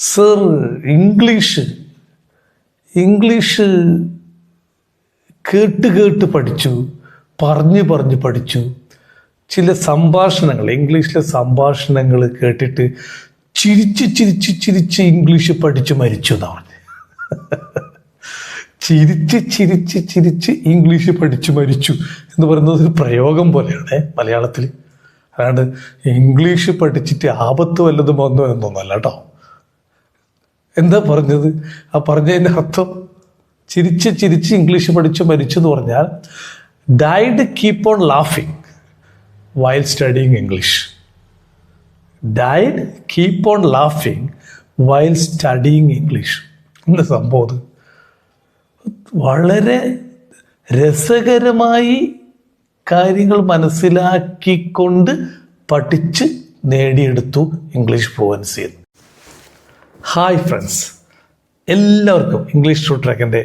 Sir, English കേട്ട് പഠിച്ചു, പറഞ്ഞ് പഠിച്ചു. ചില സംഭാഷണങ്ങൾ, ഇംഗ്ലീഷിലെ സംഭാഷണങ്ങൾ കേട്ടിട്ട് ചിരിച്ച് ഇംഗ്ലീഷ് പഠിച്ചു മരിച്ചു എന്നാണ്. ചിരിച്ച് ഇംഗ്ലീഷ് പഠിച്ചു മരിച്ചു എന്ന് പറയുന്നത് ഒരു പ്രയോഗം പോലെയാണ് മലയാളത്തിൽ. അല്ലാണ്ട് ഇംഗ്ലീഷ് പഠിച്ചിട്ട് ആപത്ത് വല്ലതും വന്നോ എന്നൊന്നല്ല കേട്ടോ. എന്താ പറഞ്ഞത്? ആ പറഞ്ഞതിൻ്റെ അർത്ഥം ചിരിച്ച് ഇംഗ്ലീഷ് പഠിച്ചു മരിച്ചു എന്ന് പറഞ്ഞാൽ ഡൈഡ് കീപ്പ് ഓൺ ലാഫിങ് while studying English. Died keep on ലാഫിങ് വൈൽ സ്റ്റഡിങ് ഇംഗ്ലീഷ്. എന്താ സംഭവം? വളരെ രസകരമായി കാര്യങ്ങൾ മനസ്സിലാക്കിക്കൊണ്ട് പഠിച്ച് നേടിയെടുത്തു ഇംഗ്ലീഷ് ഫ്ലുവൻസി. ഹായ് ഫ്രണ്ട്സ്, എല്ലാവർക്കും ഇംഗ്ലീഷ് ട്രൂ ട്രാക്കിൻ്റെ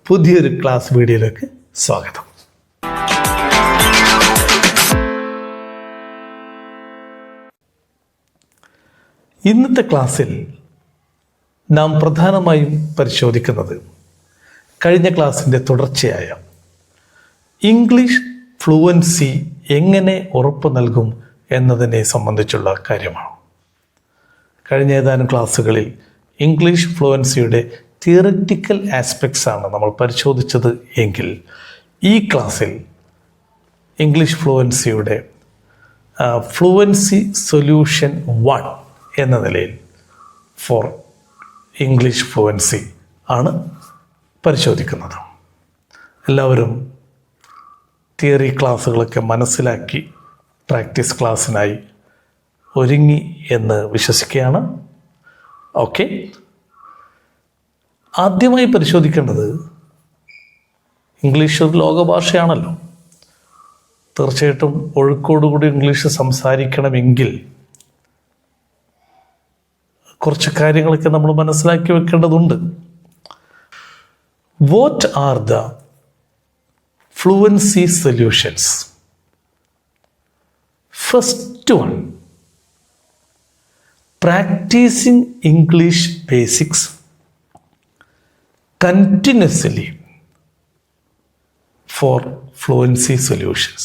പുതിയൊരു ക്ലാസ് വീഡിയോയിലേക്ക് സ്വാഗതം. ഇന്നത്തെ ക്ലാസ്സിൽ നാം പ്രധാനമായും പരിശോധിക്കുന്നത് കഴിഞ്ഞ ക്ലാസ്സിൻ്റെ തുടർച്ചയായ ഇംഗ്ലീഷ് ഫ്ലുവൻസി എങ്ങനെ ഉറപ്പ് നൽകും എന്നതിനെ സംബന്ധിച്ചുള്ള കാര്യമാണ്. കഴിഞ്ഞ ഏതാനും ക്ലാസ്സുകളിൽ ഇംഗ്ലീഷ് ഫ്ലുവൻസിയുടെ തിയററ്റിക്കൽ ആസ്പെക്ട്സ് ആണ് നമ്മൾ പരിശോധിച്ചത് എങ്കിൽ ഈ ക്ലാസ്സിൽ ഇംഗ്ലീഷ് ഫ്ലുവൻസിയുടെ ഫ്ലുവൻസി സൊല്യൂഷൻ 1 എന്ന നിലയിൽ ഫോർ ഇംഗ്ലീഷ് ഫ്ലുവൻസി ആണ് പരിശോധിക്കുന്നത്. എല്ലാവരും തിയറി ക്ലാസ്സുകളൊക്കെ മനസ്സിലാക്കി പ്രാക്ടീസ് ക്ലാസ്സിനായി ഒരുങ്ങി എന്ന് വിശ്വസിക്കുകയാണ്. ഓക്കെ, ആദ്യമായി പരിശോധിക്കേണ്ടത് ഇംഗ്ലീഷ് ഒരു ലോകഭാഷയാണല്ലോ. തീർച്ചയായിട്ടും ഒഴുക്കോടുകൂടി ഇംഗ്ലീഷ് സംസാരിക്കണമെങ്കിൽ കുറച്ച് കാര്യങ്ങളൊക്കെ നമ്മൾ മനസ്സിലാക്കി വെക്കേണ്ടതുണ്ട്. What are the fluency solutions? First one, practicing English basics continuously for fluency solutions.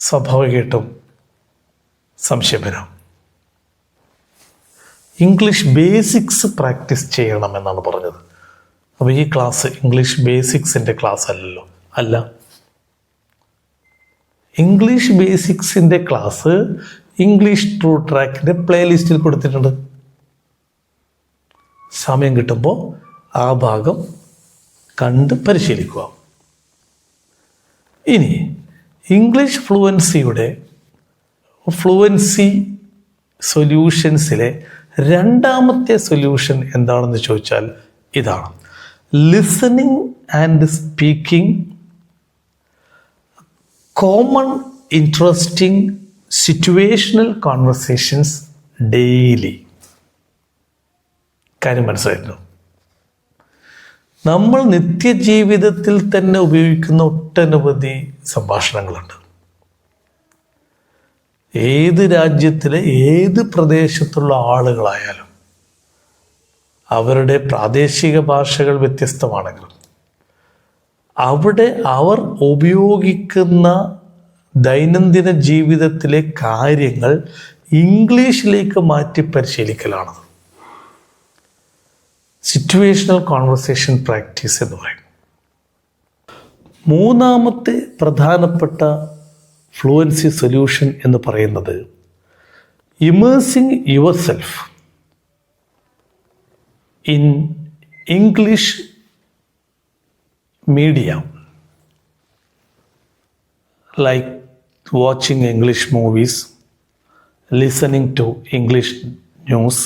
സ്വാഭാവികമായിട്ടും സംശയപരം ഇംഗ്ലീഷ് ബേസിക്സ് പ്രാക്ടീസ് ചെയ്യണമെന്നാണ് പറഞ്ഞത്. അപ്പോൾ ഈ ക്ലാസ് ഇംഗ്ലീഷ് ബേസിക്സിൻ്റെ ക്ലാസ് അല്ലല്ലോ. അല്ല, ഇംഗ്ലീഷ് ബേസിക്സിൻ്റെ ക്ലാസ് ഇംഗ്ലീഷ് ട്രൂ ട്രാക്കിൻ്റെ പ്ലേലിസ്റ്റിൽ കൊടുത്തിട്ടുണ്ട്. സമയം കിട്ടുമ്പോൾ ആ ഭാഗം കണ്ട് പരിശീലിക്കുക. ഇനി ഇംഗ്ലീഷ് ഫ്ലുവൻസിയുടെ ഫ്ലുവൻസി സൊല്യൂഷൻസിലെ രണ്ടാമത്തെ സൊല്യൂഷൻ എന്താണെന്ന് ചോദിച്ചാൽ ഇതാണ്: listening and speaking common interesting situational conversations daily. കാര്യം മനസ്സിലായിരുന്നു. നമ്മൾ നിത്യജീവിതത്തിൽ തന്നെ ഉപയോഗിക്കുന്ന ഒട്ടനവധി സംഭാഷണങ്ങളുണ്ട്. ഏത് രാജ്യത്തിലെ ഏത് പ്രദേശത്തുള്ള ആളുകളായാലും അവരുടെ പ്രാദേശിക ഭാഷകൾ വ്യത്യസ്തമാണെങ്കിലും അവിടെ അവർ ഉപയോഗിക്കുന്ന ദൈനംദിന ജീവിതത്തിലെ കാര്യങ്ങൾ ഇംഗ്ലീഷിലേക്ക് മാറ്റി പരിശീലിക്കലാണ് സിറ്റുവേഷണൽ കോൺവെർസേഷൻ പ്രാക്ടീസ് എന്ന് പറയും. മൂന്നാമത്തെ പ്രധാനപ്പെട്ട ഫ്ലുവൻസി സൊല്യൂഷൻ എന്ന് പറയുന്നത് immersing yourself in English media, like watching English movies, listening to English news,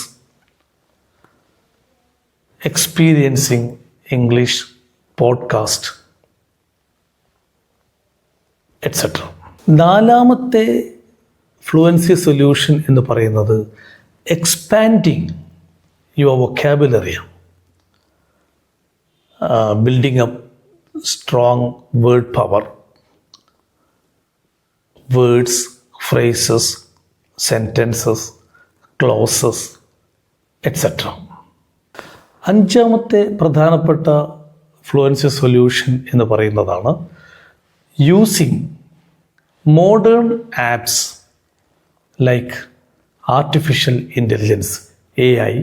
experiencing English podcast etcetera. നാലാമത്തെ ഫ്ലുവൻസി സൊല്യൂഷൻ എന്ന് പറയുന്നത് എക്സ്പാൻഡിങ് യുവർ വൊക്കാബുലറിയാണ്. Building up strong word power, words, phrases, sentences, clauses etcetera. അഞ്ചാമത്തെ പ്രധാനപ്പെട്ട fluency solution എന്ന് പറയുന്നതാണ് using modern apps like artificial intelligence AI,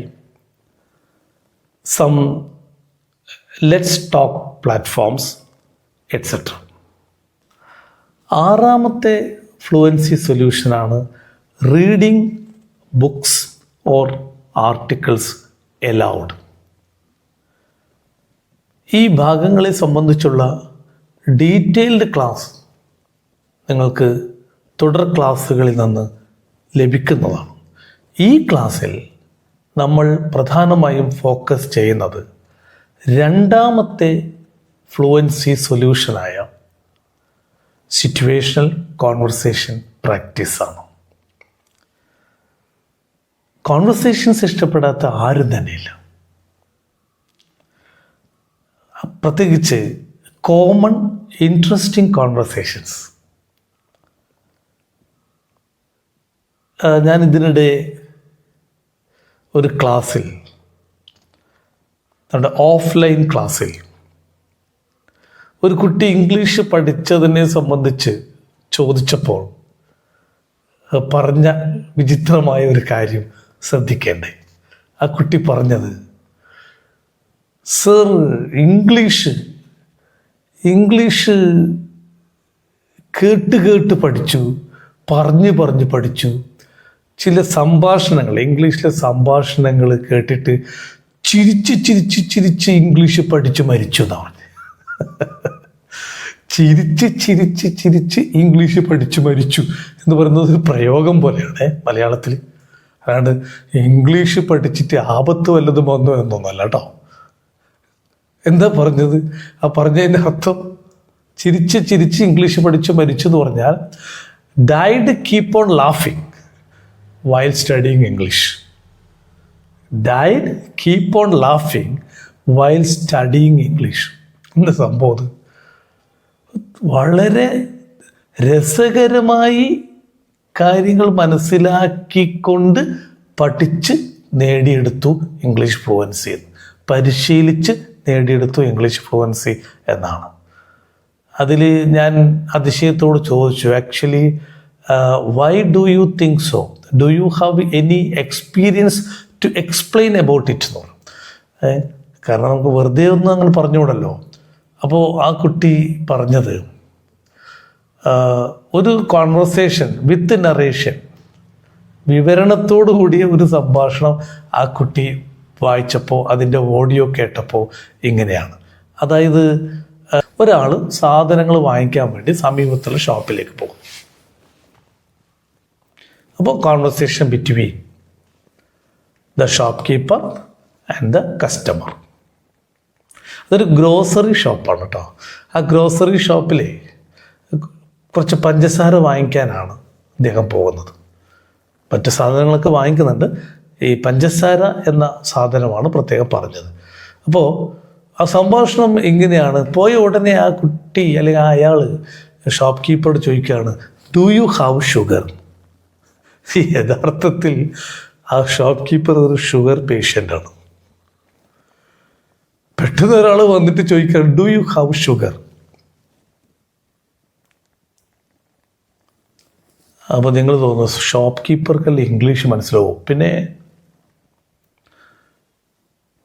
some let's talk platforms, etc. ആറാമത്തെ fluency സൊല്യൂഷനാണ് reading books or articles aloud. ഈ ഭാഗങ്ങളെ സംബന്ധിച്ചുള്ള ഡീറ്റെയിൽഡ് ക്ലാസ് നിങ്ങൾക്ക് തുടർ ക്ലാസ്സുകളിൽ നിന്ന് ലഭിക്കുന്നതാണ്. ഈ ക്ലാസ്സിൽ നമ്മൾ പ്രധാനമായും ഫോക്കസ് ചെയ്യുന്നത് രണ്ടാമത്തെ ഫ്ലുവൻസി സൊല്യൂഷനായ സിറ്റുവേഷണൽ കോൺവെർസേഷൻ പ്രാക്ടീസാണ്. കോൺവെർസേഷൻസ് ഇഷ്ടപ്പെടാത്ത ആരും തന്നെയില്ല. പ്രത്യേകിച്ച് കോമൺ ഇൻട്രസ്റ്റിംഗ് കോൺവെർസേഷൻസ്. ഞാൻ ഇതിനിടെ ഒരു ക്ലാസ്സിൽ, നമ്മുടെ ഓഫ്ലൈൻ ക്ലാസ്സിൽ, ഒരു കുട്ടി ഇംഗ്ലീഷ് പഠിച്ചതിനെ സംബന്ധിച്ച് ചോദിച്ചപ്പോൾ പറഞ്ഞ വിചിത്രമായ ഒരു കാര്യം ശ്രദ്ധിക്കേണ്ടേ. ആ കുട്ടി പറഞ്ഞത്, സർ, ഇംഗ്ലീഷ് കേട്ട് പഠിച്ചു, പറഞ്ഞ് പഠിച്ചു. ചില സംഭാഷണങ്ങൾ, ഇംഗ്ലീഷിലെ സംഭാഷണങ്ങൾ കേട്ടിട്ട് ചിരിച്ച് ഇംഗ്ലീഷ് പഠിച്ചു മരിച്ചു എന്നാണ്. ചിരിച്ച് ഇംഗ്ലീഷ് പഠിച്ചു മരിച്ചു എന്ന് പറയുന്നത് ഒരു പ്രയോഗം പോലെയാണ് മലയാളത്തിൽ. അല്ലാണ്ട് ഇംഗ്ലീഷ് പഠിച്ചിട്ട് ആപത്ത് വല്ലതും വന്നു എന്നൊന്നല്ല കേട്ടോ. എന്താ പറഞ്ഞത്? ആ പറഞ്ഞതിൻ്റെ അർത്ഥം ചിരിച്ച് ഇംഗ്ലീഷ് പഠിച്ചു മരിച്ചു എന്ന് പറഞ്ഞാൽ ഡൈഡ് കീപ്പ് ഓൺ ലാഫിങ് while studying English. Died keep on laughing while studying English. എന്താ സംഭവം? വളരെ രസകരമായി കാര്യങ്ങൾ മനസ്സിലാക്കിക്കൊണ്ട് പഠിച്ച് നേടിയെടുത്തു ഇംഗ്ലീഷ് ഫ്ലുവൻസി, പരിശീലിച്ച് നേടിയെടുത്തു ഇംഗ്ലീഷ് ഫ്ലുവൻസി എന്നാണ്. അതിൽ ഞാൻ അതിശയത്തോട് ചോദിച്ചു, actually why do you think so? Do you have any experience to explain about it? കാരണം നമുക്ക് വെറുതെ ഒന്നും അങ്ങനെ പറഞ്ഞുകൂടല്ലോ. അപ്പോൾ ആ കുട്ടി പറഞ്ഞത്, ഒരു കോൺവെർസേഷൻ വിത്ത് നറേഷൻ, വിവരണത്തോടു കൂടിയ ഒരു സംഭാഷണം ആ കുട്ടി വായിച്ചപ്പോൾ, അതിൻ്റെ ഓഡിയോ കേട്ടപ്പോൾ ഇങ്ങനെയാണ്. അതായത് ഒരാൾ സാധനങ്ങൾ വാങ്ങിക്കാൻ വേണ്ടി സമീപത്തുള്ള ഷോപ്പിലേക്ക് പോകും. അപ്പോൾ conversation between the shop keeper and the customer. അതൊരു ഗ്രോസറി ഷോപ്പാണ് കേട്ടോ. ആ ഗ്രോസറി ഷോപ്പിൽ കുറച്ച് പഞ്ചസാര വാങ്ങിക്കാനാണ് അദ്ദേഹം പോകുന്നത്. മറ്റ് സാധനങ്ങളൊക്കെ വാങ്ങിക്കുന്നുണ്ട്, ഈ പഞ്ചസാര എന്ന സാധനമാണ് പ്രത്യേകം പറഞ്ഞത്. അപ്പോൾ ആ സംഭാഷണം ഇങ്ങനെയാണ്. പോയ ഉടനെ ആ കുട്ടി അല്ലെങ്കിൽ അയാൾ ഷോപ്പ് കീപ്പറോട് ചോദിക്കുകയാണ്, ഡു യു ഹാവ് ഷുഗർ? യഥാർത്ഥത്തിൽ ആ ഷോപ്പ് കീപ്പർ ഒരു ഷുഗർ പേഷ്യൻ്റാണ്. പെട്ടെന്ന് ഒരാൾ വന്നിട്ട് ചോദിക്കുകയാണ്, ഡു യു ഹാവ് ഷുഗർ? അപ്പോൾ നിങ്ങൾ തോന്നുന്നു ഷോപ്പ് കീപ്പർക്കല്ല ഇംഗ്ലീഷ് മനസ്സിലാവും. പിന്നെ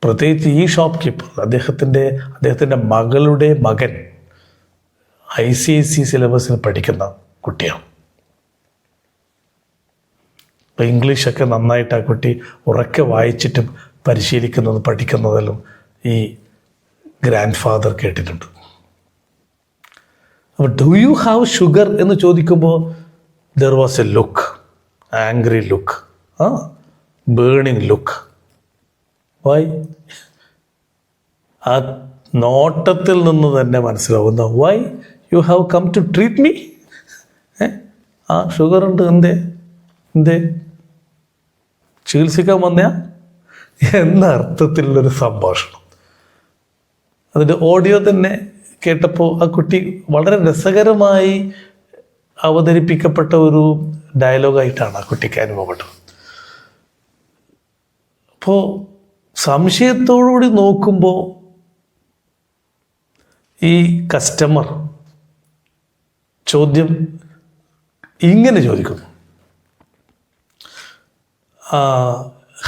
പ്രത്യേകിച്ച് ഈ ഷോപ്പ് കീപ്പർ, അദ്ദേഹത്തിൻ്റെ മകളുടെ മകൻ ICSE സിലബസിന് പഠിക്കുന്ന കുട്ടിയാണ്. അപ്പോൾ ഇംഗ്ലീഷൊക്കെ നന്നായിട്ട് ആ കുട്ടി ഉറക്കെ വായിച്ചിട്ടും പരിശീലിക്കുന്നതും പഠിക്കുന്നതെല്ലാം ഈ ഗ്രാൻഡ് ഫാദർ കേട്ടിട്ടുണ്ട്. അപ്പോൾ ഡു യു ഹാവ് ഷുഗർ എന്ന് ചോദിക്കുമ്പോൾ there was a look, angry look, burning look. Why? ആ നോട്ടത്തിൽ നിന്ന് തന്നെ മനസ്സിലാവുന്ന, why you have come to treat me? ആ ഷുഗർ ഉണ്ട്, എന്തേ ചികിത്സിക്കാൻ വന്നയാ എന്ന അർത്ഥത്തിലുള്ളൊരു സംഭാഷണം. അതിൻ്റെ ഓഡിയോ തന്നെ കേട്ടപ്പോൾ ആ കുട്ടി വളരെ രസകരമായി അവതരിപ്പിക്കപ്പെട്ട ഒരു ഡയലോഗായിട്ടാണ് ആ കുട്ടിക്ക് അനുഭവപ്പെട്ടത്. അപ്പോൾ സംശയത്തോടുകൂടി നോക്കുമ്പോൾ ഈ കസ്റ്റമർ ചോദ്യം ഇങ്ങനെ ചോദിക്കുന്നു,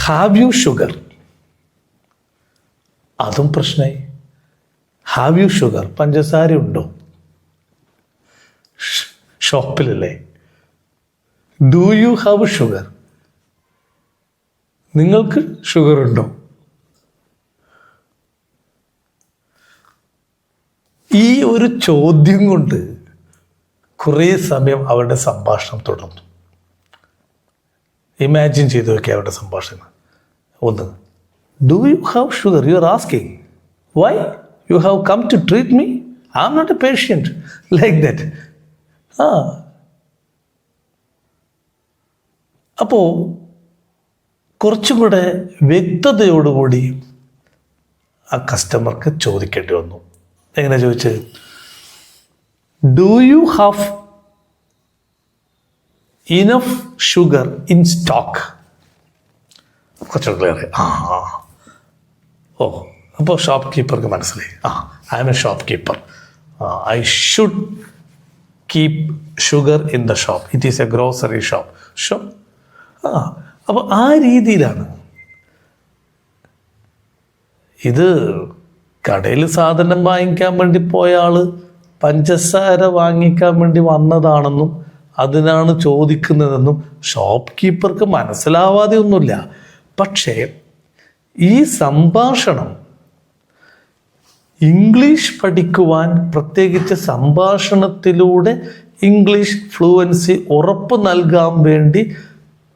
ഹാവ് യു ഷുഗർ? അതും പ്രശ്നമായി. ഹാവ് യു ഷുഗർ, പഞ്ചസാര ഉണ്ടോ? ഷോപ്പിലല്ലേ. Do you have sugar? നിങ്ങൾക്ക് ഷുഗർ ഉണ്ടോ? ഈ ഒരു ചോദ്യം കൊണ്ട് കുറേ സമയം അവരുടെ സംഭാഷണം തുടർന്നു. ഇമാജിൻ ചെയ്ത് നോക്കിയ അവരുടെ സംഭാഷണം. ഒന്ന്, do you have sugar? You are asking why you have come to treat me? I am not a patient like that. അപ്പോൾ കുറച്ചും കൂടെ വ്യക്തതയോടുകൂടി ആ കസ്റ്റമർക്ക് ചോദിക്കേണ്ടി വന്നു. എങ്ങനെ ചോദിച്ചത്? Do you have enough sugar in stock? കുറച്ചുകൂടെ ക്ലിയർ. ഓ, അപ്പോൾ ഷോപ്പ് കീപ്പർക്ക് മനസ്സിലായി, I am a shopkeeper, I should keep sugar in the shop, it is a grocery shop. അപ്പോൾ ആ രീതിയിലാണ് ഇത്. കടയിൽ സാധനം വാങ്ങിക്കാൻ വേണ്ടി പോയ ആൾ പഞ്ചസാര വാങ്ങിക്കാൻ വേണ്ടി വന്നതാണെന്നും അതിനാണ് ചോദിക്കുന്നതെന്നും ഷോപ്പ് കീപ്പർക്ക് മനസ്സിലാവാതെ ഒന്നുമില്ല. പക്ഷേ ഈ സംഭാഷണം ഇംഗ്ലീഷ് പഠിക്കുവാൻ, പ്രത്യേകിച്ച് സംഭാഷണത്തിലൂടെ ഇംഗ്ലീഷ് ഫ്ലുവൻസി ഉറപ്പ് നൽകാൻ വേണ്ടി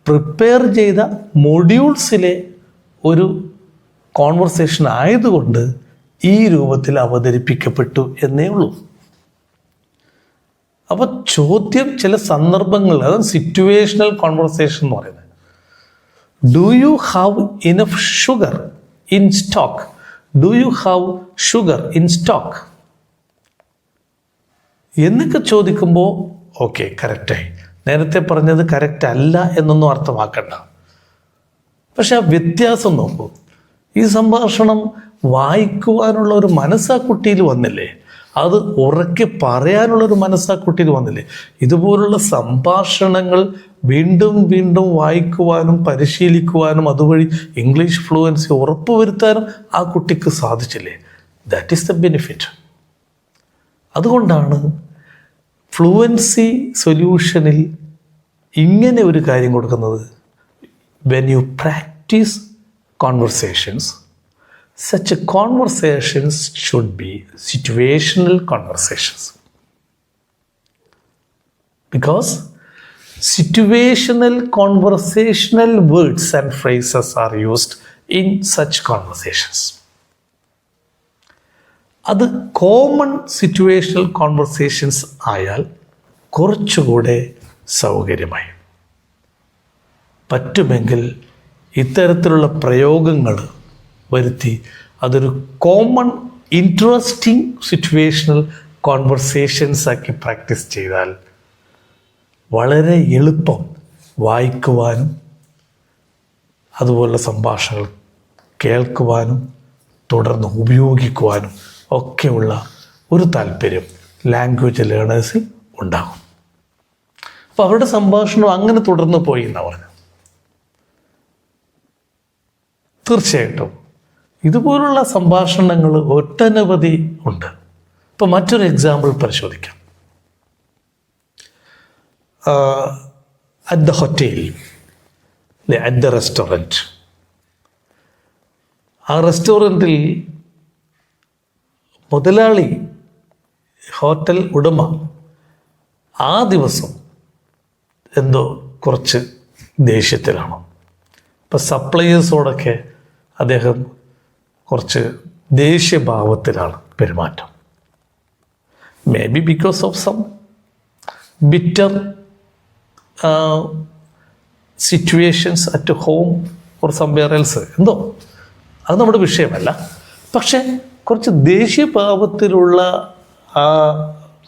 പ്രിപ്പയർ ചെയ്ത മൊഡ്യൂൾസിലെ ഒരു കോൺവെർസേഷൻ ആയതുകൊണ്ട് ഈ രൂപത്തിൽ അവതരിപ്പിക്കപ്പെട്ടു എന്നേ ഉള്ളൂ. അപ്പോൾ ചോദ്യം ചില സന്ദർഭങ്ങളിൽ, അത് സിറ്റുവേഷണൽ കോൺവെർസേഷൻ എന്ന് പറയുന്നത്. Do you have enough sugar in stock? Do you have sugar in stock എന്നൊക്കെ ചോദിക്കുമ്പോൾ ഓക്കെ, കറക്റ്റായി. നേരത്തെ പറഞ്ഞത് കറക്റ്റ് അല്ല എന്നൊന്നും അർത്ഥമാക്കണ്ട. പക്ഷെ ആ വ്യത്യാസം നോക്കൂ. ഈ സംഭാഷണം വായിക്കുവാനുള്ള ഒരു മനസ്സാ കുട്ടിയിൽ വന്നില്ലേ? അത് ഉറക്കെ പറയാനുള്ളൊരു മനസ്സാ കുട്ടിയിൽ വന്നില്ലേ? ഇതുപോലുള്ള സംഭാഷണങ്ങൾ വീണ്ടും വീണ്ടും വായിക്കുവാനും പരിശീലിക്കുവാനും അതുവഴി ഇംഗ്ലീഷ് ഫ്ലുവൻസി ഉറപ്പുവരുത്താനും ആ കുട്ടിക്ക് സാധിച്ചില്ലേ? That is the benefit. അതുകൊണ്ടാണ് ഫ്ലുവൻസി സൊല്യൂഷനിൽ ഇങ്ങനെ ഒരു കാര്യം കൊടുക്കുന്നത്. When you practise conversations, such a conversations should be situational conversations, because situational conversational words and phrases are used in such conversations. അത് കോമൺ സിറ്റുവേഷണൽ കോൺവെർസേഷൻസ് ആയാൽ കുറച്ചുകൂടെ സൗകര്യമായി. പറ്റുമെങ്കിൽ ഇത്തരത്തിലുള്ള പ്രയോഗങ്ങൾ വരുത്തി അതൊരു കോമൺ ഇൻട്രസ്റ്റിംഗ് സിറ്റുവേഷണൽ കോൺവെർസേഷൻസ് ആക്കി പ്രാക്ടീസ് ചെയ്താൽ വളരെ എളുപ്പം വായിക്കുവാനും അതുപോലുള്ള സംഭാഷണങ്ങൾ കേൾക്കുവാനും തുടർന്ന് ഉപയോഗിക്കുവാനും ഒക്കെയുള്ള ഒരു താല്പര്യം ലാംഗ്വേജ് ലേണേഴ്സിൽ ഉണ്ടാകും. അപ്പോൾ അവരുടെ സംഭാഷണം അങ്ങനെ തുടർന്ന് പോയി എന്നാണ് പറഞ്ഞത്. തീർച്ചയായിട്ടും ഇതുപോലുള്ള സംഭാഷണങ്ങൾ ഒട്ടനവധി ഉണ്ട്. ഇപ്പോൾ മറ്റൊരു എക്സാമ്പിൾ പരിശോധിക്കാം. At the hotel, at the restaurant. ആ റെസ്റ്റോറൻറ്റിൽ മുതലാളി, ഹോട്ടൽ ഉടമ ആ ദിവസം എന്തോ കുറച്ച് ദേഷ്യത്തിലാണ്. ഇപ്പം സപ്ലയേഴ്സോടൊക്കെ അദ്ദേഹം കുറച്ച് ദേഷ്യഭാവത്തിലാണ് പെരുമാറ്റം. Maybe because of some bitter situations at home or somewhere else, എന്തോ അത് നമ്മുടെ വിഷയമല്ല. പക്ഷെ കുറച്ച് ദേഷ്യഭാവത്തിലുള്ള ആ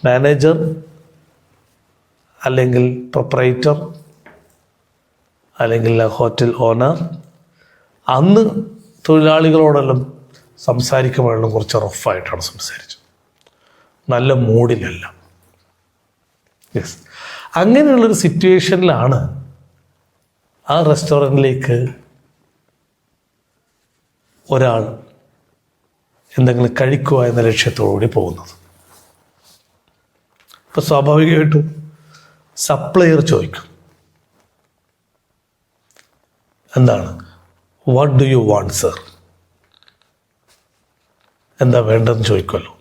മാനേജർ അല്ലെങ്കിൽ പ്രൊപ്പറേറ്റർ അല്ലെങ്കിൽ ഹോട്ടൽ ഓണർ അന്ന് തൊഴിലാളികളോടെല്ലാം സംസാരിക്കുമ്പോഴെല്ലാം കുറച്ച് റഫായിട്ടാണ് സംസാരിച്ചത്, നല്ല മൂഡിലല്ല. യെസ്, അങ്ങനെയുള്ളൊരു സിറ്റുവേഷനിലാണ് ആ റെസ്റ്റോറൻറ്റിലേക്ക് ഒരാൾ എന്തെങ്കിലും കഴിക്കുക എന്ന ലക്ഷ്യത്തോടുകൂടി പോകുന്നത്. അപ്പോൾ സ്വാഭാവികമായിട്ടും സപ്ലയർ ചോദിക്കും, എന്താണ്, what do you want sir, എന്താ വേണ്ടതെന്ന് ചോദിക്കുമല്ലോ.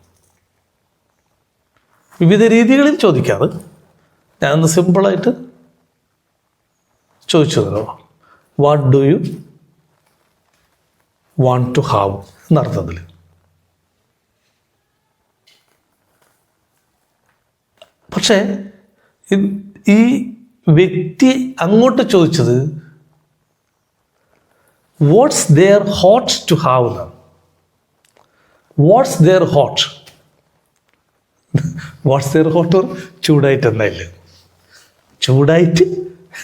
വിവിധ രീതികളിൽ ചോദിക്കാറ്, ഞാനൊന്ന് സിമ്പിളായിട്ട് ചോദിച്ചതല്ലോ, what do you want to have എന്നർത്ഥത്തിൽ. പക്ഷേ ഈ വ്യക്തി അങ്ങോട്ട് ചോദിച്ചത് what's there hot to have എന്നാണ്. What's there hot, what's there hot ചൂടായിട്ട് എന്തായില്ല, ചൂടായിട്ട്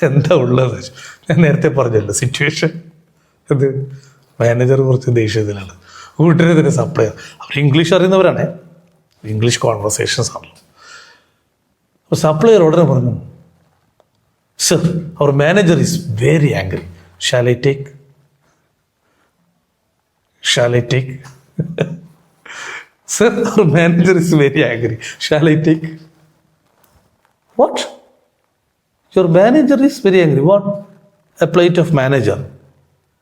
എന്താ ഉള്ളത്. ഞാൻ നേരത്തെ പറഞ്ഞല്ലോ സിറ്റുവേഷൻ, ഇത് മാനേജർ കുറച്ച് ദേഷ്യത്തിലാണ്, കൂട്ടരത്തിന് സപ്ലയർ, അവർ ഇംഗ്ലീഷ് അറിയുന്നവരാണേ, ഇംഗ്ലീഷ് കോൺവെർസേഷൻസ് ആണല്ലോ. അപ്പോൾ സപ്ലയർ ഉടനെ പറഞ്ഞു, sir our manager is very angry, shall I take, shall I take, sir our manager is very angry, shall I take, what, your manager is very angry, what, a plate of manager,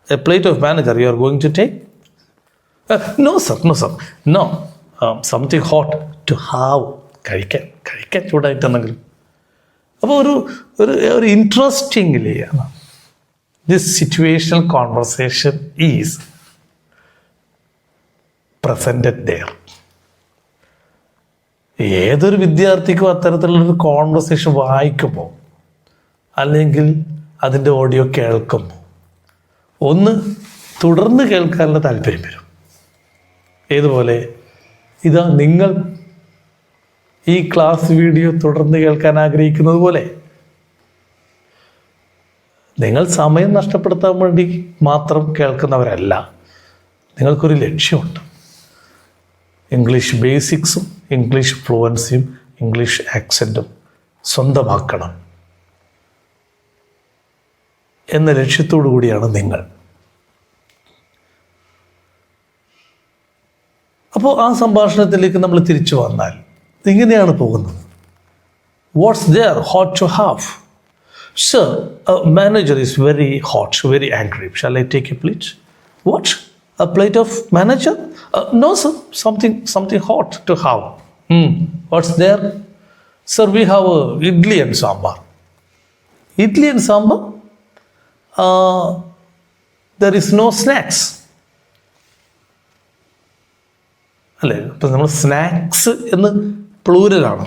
a plate of manager you are going to take? No sir, no, something hot to have, കഴിക്കാൻ ചൂടായിട്ടെന്നെങ്കിലും. അപ്പോൾ ഒരു interestingly this situational conversation is presented there. ഏതൊരു വിദ്യാർത്ഥിക്കും അത്തരത്തിലുള്ളൊരു conversation വായിക്കുമ്പോൾ അല്ലെങ്കിൽ അതിൻ്റെ ഓഡിയോ കേൾക്കുമ്പോൾ ഒന്ന് തുടർന്ന് കേൾക്കാനുള്ള താല്പര്യം വരും. ഏതുപോലെ, ഇതാ നിങ്ങൾ ഈ ക്ലാസ് വീഡിയോ തുടർന്ന് കേൾക്കാൻ ആഗ്രഹിക്കുന്നത് പോലെ. നിങ്ങൾ സമയം നഷ്ടപ്പെടുത്താൻ വേണ്ടി മാത്രം കേൾക്കുന്നവരല്ല, നിങ്ങൾക്കൊരു ലക്ഷ്യമുണ്ട്. ഇംഗ്ലീഷ് ബേസിക്സും ഇംഗ്ലീഷ് ഫ്ലുവൻസിയും ഇംഗ്ലീഷ് ആക്സൻറ്റും സ്വന്തമാക്കണം എന്ന ലക്ഷ്യത്തോടു കൂടിയാണ് നിങ്ങൾ. അപ്പോൾ ആ സംഭാഷണത്തിലേക്ക് നമ്മൾ തിരിച്ചു വന്നാൽ ഇങ്ങനെയാണ് പോകുന്നത്. What's there hot to have, sir manager is very hot, very angry, shall I take a plate, what, a plate of manager, no sir, something hot to have, what's there, sir we have idli and sambar, idli and sambar, there is no snacks. അല്ലേ, ഇപ്പം നമ്മൾ snacks എന്ന് പ്ലൂരലാണ്.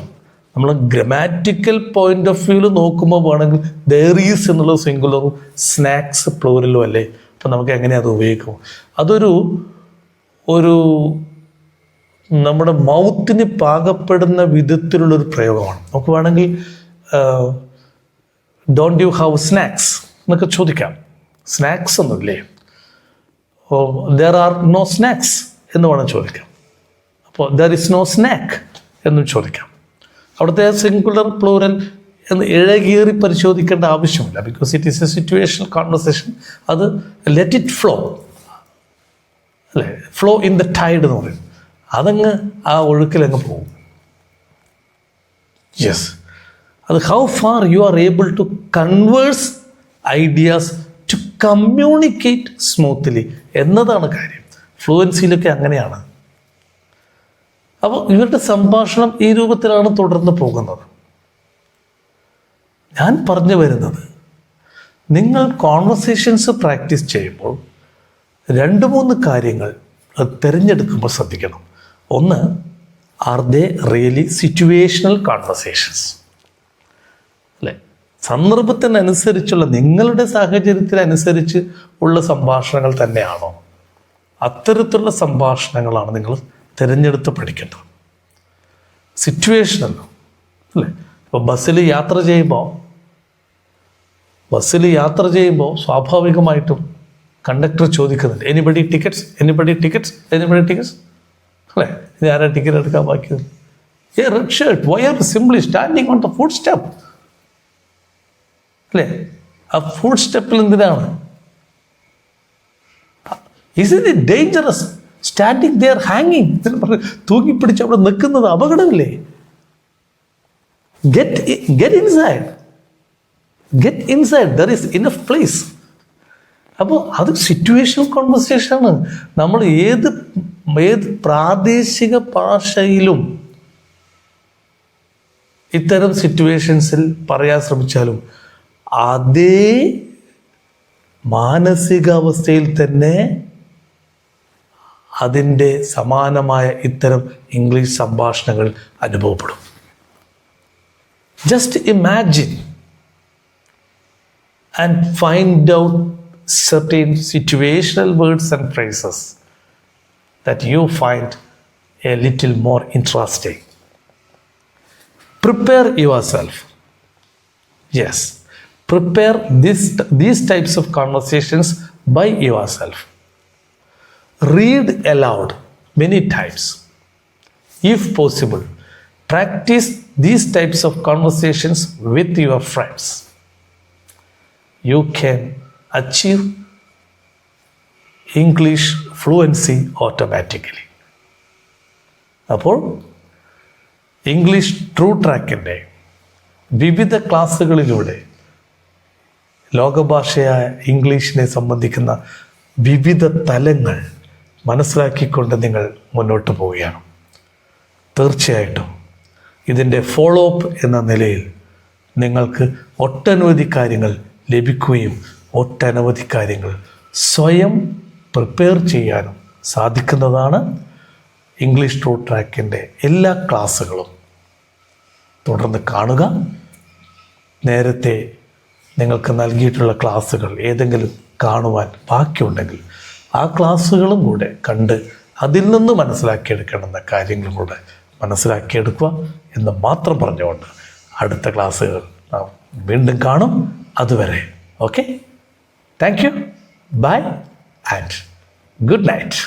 നമ്മൾ grammatical point of വ്യൂവിൽ നോക്കുമ്പോൾ വേണമെങ്കിൽ there is എന്നുള്ള സിംഗുലറും snacks പ്ലൂരലും അല്ലേ. അപ്പം നമുക്ക് എങ്ങനെയാണ് അത് ഉപയോഗിക്കും? ഒരു നമ്മുടെ മൗത്തിന് പാകപ്പെടുന്ന വിധത്തിലുള്ളൊരു പ്രയോഗമാണ്. നമുക്ക് വേണമെങ്കിൽ ഡോണ്ട് യു ഹാവ് സ്നാക്സ് എന്നൊക്കെ ചോദിക്കാം. സ്നാക്സ് ഒന്നുമില്ലേ, ദർ ആർ നോ സ്നാക്സ് എന്ന് വേണം ചോദിക്കാം. അപ്പോൾ ദർ ഇസ് നോ സ്നാക്ക് എന്നും ചോദിക്കാം. അവിടുത്തെ സിംഗുലർ പ്ലൂറൽ എന്ന് ഇഴകേറി പരിശോധിക്കേണ്ട ആവശ്യമില്ല. Because it is a situational conversation. അത് ലെറ്റ് ഇറ്റ് ഫ്ലോ, അല്ലേ, ഫ്ലോ ഇൻ ദ ടൈഡ് എന്ന് പറയും. അതങ്ങ് ആ ഒഴുക്കിലങ്ങ് പോകും. യെസ്, അത് how far you are able to converse ideas to communicate smoothly എന്നതാണ് കാര്യം. ഫ്ലുവൻസിയിലൊക്കെ അങ്ങനെയാണ്. അപ്പോൾ ഇവരുടെ സംഭാഷണം ഈ രൂപത്തിലാണ് തുടർന്ന് പോകുന്നത്. ഞാൻ പറഞ്ഞു വരുന്നത്, നിങ്ങൾ കോൺവെർസേഷൻസ് പ്രാക്ടീസ് ചെയ്യുമ്പോൾ 2-3 കാര്യങ്ങൾ തിരഞ്ഞെടുക്കുമ്പോൾ ശ്രദ്ധിക്കണം. ഒന്ന്, are they really situational conversations, അല്ലേ, സന്ദർഭത്തിനനുസരിച്ചുള്ള, നിങ്ങളുടെ സാഹചര്യത്തിനനുസരിച്ച് ഉള്ള സംഭാഷണങ്ങൾ തന്നെയാണോ? അത്തരത്തിലുള്ള സംഭാഷണങ്ങളാണ് നിങ്ങൾ തിരഞ്ഞെടുത്ത് പഠിക്കേണ്ടത്. സിറ്റുവേഷനല്ല, അല്ലേ. ഇപ്പോൾ ബസ്സിൽ യാത്ര ചെയ്യുമ്പോൾ സ്വാഭാവികമായിട്ടും കണ്ടക്ടർ ചോദിക്കുന്നുണ്ട്, anybody tickets, anybody tickets, anybody tickets, അല്ലേ? ഇത് ആരാ ടിക്കറ്റ് എടുക്കാൻ ബാക്കിയത്? A red shirt, why are simply standing on the foot step, അല്ലേ? ആ ഫുഡ് സ്റ്റെപ്പിൽ എന്തിനാണ്? Isn't it dangerous? Standing there hanging, തൂങ്ങിപ്പിടിച്ച് അവിടെ നിൽക്കുന്നത് അപകടമില്ലേ? Get inside. Get inside. There is enough place. അപ്പോൾ അത് സിറ്റുവേഷണൽ കോൺവെർസേഷനാണ്. നമ്മൾ ഏത് പ്രാദേശിക ഭാഷയിലും ഇത്തരം സിറ്റുവേഷൻസിൽ പറയാൻ ശ്രമിച്ചാലും അതേ മാനസികാവസ്ഥയിൽ തന്നെ അതിൻ്റെ സമാനമായ ഇത്തരം ഇംഗ്ലീഷ് സംഭാഷണങ്ങൾ അനുഭവപ്പെടും. Just imagine and find out certain situational words and phrases that you find a little more interesting. Prepare yourself. Yes, prepare these types of conversations by yourself. Read aloud many times. If possible, practice these types of conversations with your friends. You can achieve English fluency automatically. അപ്പോൾ English true ട്രാക്കിൻ്റെ വിവിധ ക്ലാസ്സുകളിലൂടെ ലോകഭാഷയായ ഇംഗ്ലീഷിനെ സംബന്ധിക്കുന്ന വിവിധ തലങ്ങൾ മനസ്സിലാക്കിക്കൊണ്ട് നിങ്ങൾ മുന്നോട്ട് പോവുകയാണ്. തീർച്ചയായിട്ടും ഇതിൻ്റെ ഫോളോ അപ്പ് എന്ന നിലയിൽ നിങ്ങൾക്ക് ഒട്ടനവധി കാര്യങ്ങൾ ലഭിക്കുകയും ഒട്ടനവധി കാര്യങ്ങൾ സ്വയം പ്രിപ്പയർ ചെയ്യാനും സാധിക്കുന്നതാണ്. ഇംഗ്ലീഷ് ട്രൂ ട്രാക്കിൻ്റെ എല്ലാ ക്ലാസ്സുകളും തുടർന്ന് കാണുക. നേരത്തെ നിങ്ങൾക്ക് നൽകിയിട്ടുള്ള ക്ലാസ്സുകൾ ഏതെങ്കിലും കാണുവാൻ ബാക്കിയുണ്ടെങ്കിൽ ആ ക്ലാസ്സുകളും കൂടെ കണ്ട് അതിൽ നിന്ന് മനസ്സിലാക്കിയെടുക്കണമെന്ന കാര്യങ്ങളും കൂടെ മനസ്സിലാക്കിയെടുക്കുക എന്ന് മാത്രം പറഞ്ഞുകൊണ്ട് അടുത്ത ക്ലാസ്സുകൾ നാം വീണ്ടും കാണും. അതുവരെ okay, thank you, bye and good night.